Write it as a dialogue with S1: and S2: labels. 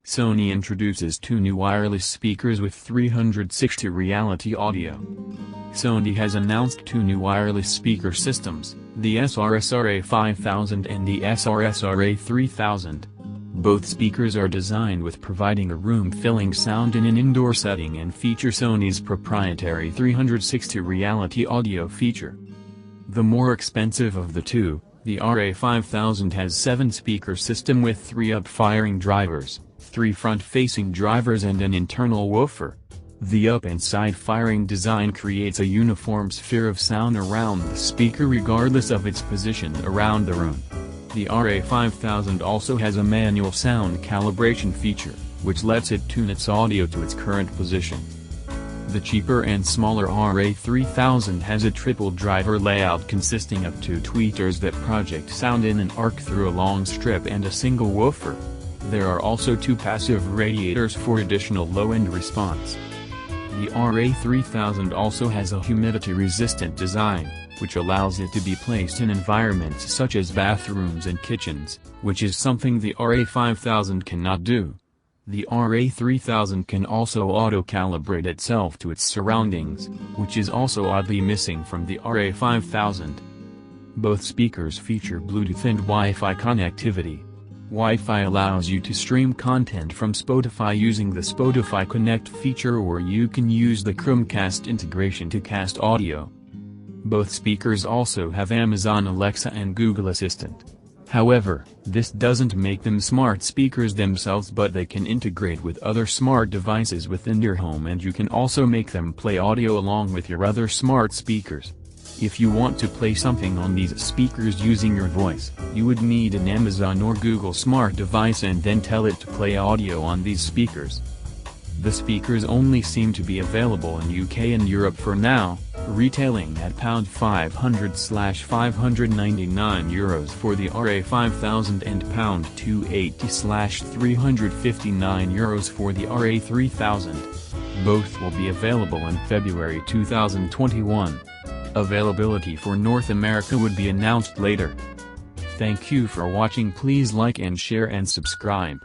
S1: Sony introduces two new wireless speakers with 360 reality audio. Sony has announced two new wireless speaker systems, the SRS-RA 5000 and the SRS-RA 3000. Both speakers are designed with providing a room-filling sound in an indoor setting and feature Sony's proprietary 360 reality audio feature. The more expensive of the two, the RA 5000 has 7-speaker system with 3 up-firing drivers, 3 front-facing drivers and an internal woofer. The up and side-firing design creates a uniform sphere of sound around the speaker regardless of its position around the room. The RA 5000 also has a manual sound calibration feature, which lets it tune its audio to its current position. The cheaper and smaller RA 3000 has a triple-driver layout consisting of 2 tweeters that project sound in an arc through a long strip and a single woofer. There are also 2 passive radiators for additional low-end response. The RA 3000 also has a humidity-resistant design, which allows it to be placed in environments such as bathrooms and kitchens, which is something the RA 5000 cannot do. The RA 3000 can also auto-calibrate itself to its surroundings, which is also oddly missing from the RA 5000. Both speakers feature Bluetooth and Wi-Fi connectivity. Wi-Fi allows you to stream content from Spotify using the Spotify Connect feature, or you can use the Chromecast integration to cast audio. Both speakers also have Amazon Alexa and Google Assistant. However, this doesn't make them smart speakers themselves, but they can integrate with other smart devices within your home, and you can also make them play audio along with your other smart speakers. If you want to play something on these speakers using your voice, you would need an Amazon or Google smart device and then tell it to play audio on these speakers. The speakers only seem to be available in UK and Europe for now, retailing at €500/599 for the RA 5000 and €280/359 for the RA 3000. Both will be available in February 2021. Availability for North America would be announced later. Thank you for watching. Please like and share and subscribe.